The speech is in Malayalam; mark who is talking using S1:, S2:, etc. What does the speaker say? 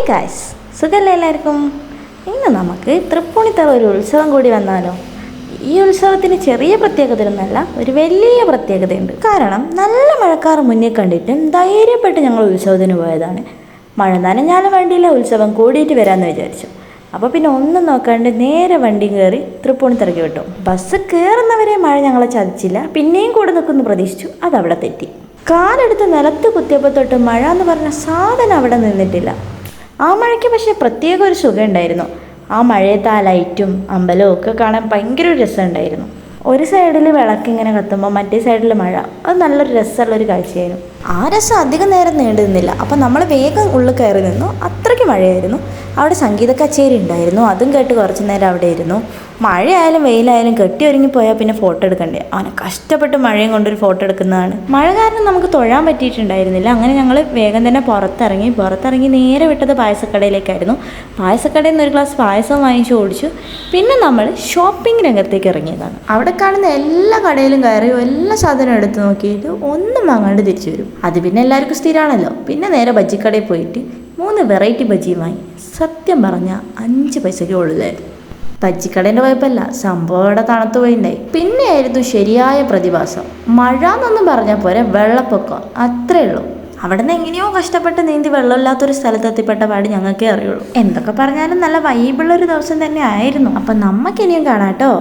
S1: ഗായ്സ്, സുഖമല്ലേ എല്ലാവർക്കും? ഇന്ന് നമുക്ക് തൃപ്പൂണിത്തറ ഒരു ഉത്സവം കൂടി വന്നാലോ? ഈ ഉത്സവത്തിന് ചെറിയ പ്രത്യേകതയൊന്നുമല്ല, ഒരു വലിയ പ്രത്യേകതയുണ്ട്. കാരണം നല്ല മഴക്കാറ് മുന്നിൽ കണ്ടിട്ടും ധൈര്യപ്പെട്ട് ഞങ്ങൾ ഉത്സവത്തിന് പോയതാണ്. മഴ നനഞ്ഞാലും വേണ്ടിയില്ല, ഉത്സവം കൂടിയിട്ട് വരാമെന്ന് വിചാരിച്ചു. അപ്പോൾ പിന്നെ ഒന്നും നോക്കാണ്ട് നേരെ വണ്ടി കയറി തൃപ്പൂണിത്തറയ്ക്ക് വിട്ടു. ബസ് കയറുന്നവരെ മഴ ഞങ്ങളെ ചതിച്ചില്ല. പിന്നെയും കൂടെ നിൽക്കുന്നു പ്രതീക്ഷിച്ചു, അതവിടെ തെറ്റി. കാലെടുത്ത് നിലത്ത് കുത്തിയപ്പോൾ തൊട്ട് മഴ എന്ന് പറഞ്ഞ സാധനം അവിടെ നിന്നിട്ടില്ല. ആ മഴയ്ക്ക് പക്ഷേ പ്രത്യേക ഒരു സുഖം ഉണ്ടായിരുന്നു. ആ മഴയത്ത് ആ ലൈറ്റും അമ്പലവും ഒക്കെ കാണാൻ ഭയങ്കര ഒരു രസമുണ്ടായിരുന്നു. ഒരു സൈഡിൽ വിളക്കിങ്ങനെ കത്തുമ്പോൾ മറ്റേ സൈഡിൽ മഴ, അത് നല്ലൊരു രസമുള്ളൊരു കാഴ്ചയായിരുന്നു. ആ രസം അധികം നേരം നീണ്ടു നിന്നില്ല. അപ്പം നമ്മൾ വേഗം ഉള്ളിൽ കയറി നിന്നു. അത്രയ്ക്ക് മഴയായിരുന്നു. അവിടെ സംഗീത കച്ചേരി ഉണ്ടായിരുന്നു, അതും കേട്ട് കുറച്ച് നേരം അവിടെ ഇരുന്നു. മഴയായാലും വെയിലായാലും കെട്ടി ഒരുങ്ങിപ്പോയാൽ പിന്നെ ഫോട്ടോ എടുക്കണ്ടേ. അവനെ കഷ്ടപ്പെട്ട് മഴയും കൊണ്ടൊരു ഫോട്ടോ എടുക്കുന്നതാണ്. മഴ കാരണം നമുക്ക് തൊഴാൻ പറ്റിയിട്ടുണ്ടായിരുന്നില്ല. അങ്ങനെ ഞങ്ങൾ വേഗം തന്നെ പുറത്തിറങ്ങി നേരെ വിട്ടത് പായസക്കടയിലേക്കായിരുന്നു. പായസക്കടയിൽ നിന്ന് ഒരു ഗ്ലാസ് പായസം വാങ്ങിച്ച് ഓടിച്ചു. പിന്നെ നമ്മൾ ഷോപ്പിംഗ് രംഗത്തേക്ക് ഇറങ്ങിയതാണ്. അവിടെ കാണുന്ന എല്ലാ കടയിലും കയറി എല്ലാ സാധനവും എടുത്ത് നോക്കിയിട്ട് ഒന്നും വാങ്ങാണ്ട് തിരിച്ചു വരും. അത് പിന്നെ എല്ലാവർക്കും സ്ഥിരമാണല്ലോ. പിന്നെ നേരെ ബജ്ജിക്കടയിൽ പോയിട്ട് 3 വെറൈറ്റി ബജ്ജി വാങ്ങി. സത്യം പറഞ്ഞാൽ 5 പൈസയ്ക്ക് ഉള്ളിലായിരുന്നു. ബജ്ജിക്കടേൻ്റെ കുഴപ്പമില്ല, സംഭവം അവിടെ തണുത്തു പോയിണ്ടായി. പിന്നെയായിരുന്നു ശരിയായ പ്രതിഭാസം. മഴ എന്നൊന്നും പറഞ്ഞാൽ പോരെ, വെള്ളപ്പൊക്കം, അത്രേ ഉള്ളൂ. അവിടെ നിന്ന് എങ്ങനെയോ കഷ്ടപ്പെട്ട് നീന്തി വെള്ളമില്ലാത്തൊരു സ്ഥലത്തെത്തിപ്പെട്ട പാട് ഞങ്ങൾക്കേ അറിയുള്ളൂ. എന്തൊക്കെ പറഞ്ഞാലും നല്ല വൈബുള്ളൊരു ദിവസം തന്നെ ആയിരുന്നു. അപ്പം നമുക്കിനിയും കാണാം കേട്ടോ.